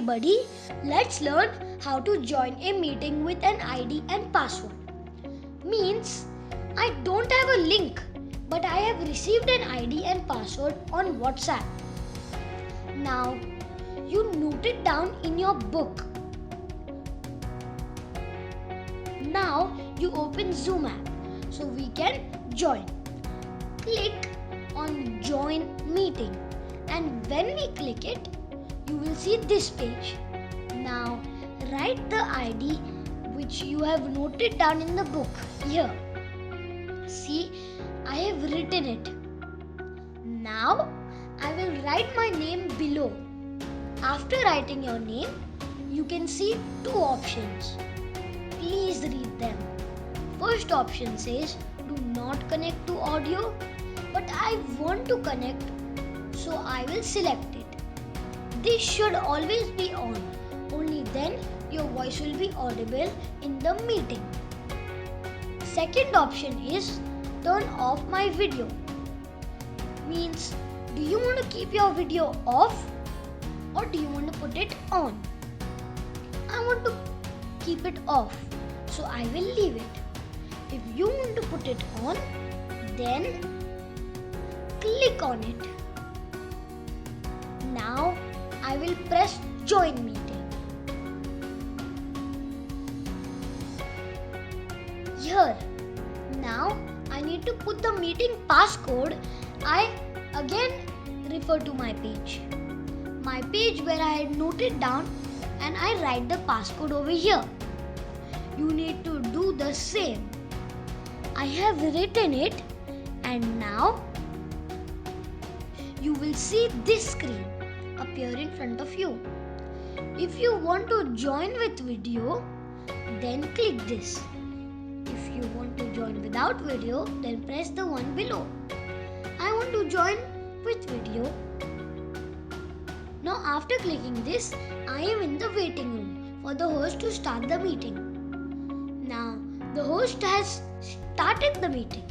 everybody, let's learn how to join a meeting with an ID and password. Means I don't have a link, but I have received an ID and password on WhatsApp. Now you note it down in your book. Now you open Zoom app so we can join. Click on join meeting, and when we click it, you will see this page. Now write the ID which you have noted down in the book here. See, I have written it. Now I will write my name below. After writing your name, you can see two options. Please read them. First option says do not connect to audio, but I want to connect, so I will select it. This should always be on. Only then your voice will be audible in the meeting. Second option is turn off my video. Means, do you want to keep your video off or do you want to put it on? I want to keep it off, so I will leave it. If you want to put it on, then click on it. Now I will press join meeting. Here, now I need to put the meeting passcode. I again refer to my page. My page where I had noted down, and I write the passcode over here. You need to do the same. I have written it, and now you will see this screen appear in front of you. If you want to join with video, then click this. If you want to join without video, then press the one below. I want to join with video. Now after clicking this, I am in the waiting room for the host to start the meeting. Now the host has started the meeting.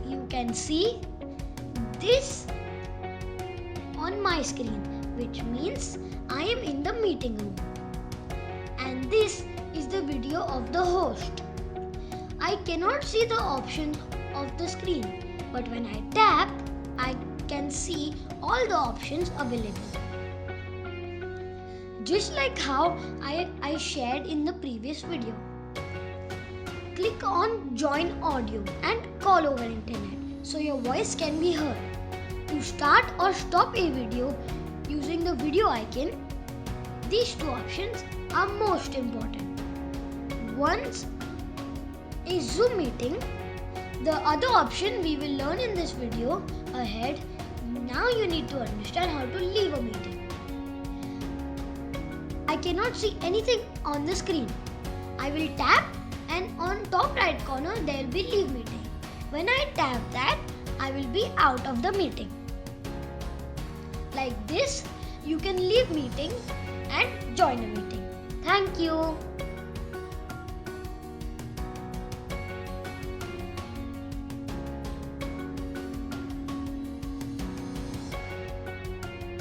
You can see this on my screen, which means I am in the meeting room. And this is the video of the host. I cannot see the option of the screen, but when I tap, I can see all the options available. Just like how I shared in the previous video. Click on join audio and call over internet so your voice can be heard. To start or stop a video using the video icon, these two options are most important. Once a Zoom meeting, the other option we will learn in this video ahead. Now you need to understand how to leave a meeting. I cannot see anything on the screen. I will tap, and on top right corner there will be leave meeting. When I tap that, I will be out of the meeting. Like this, you can leave meeting and join a meeting. Thank you.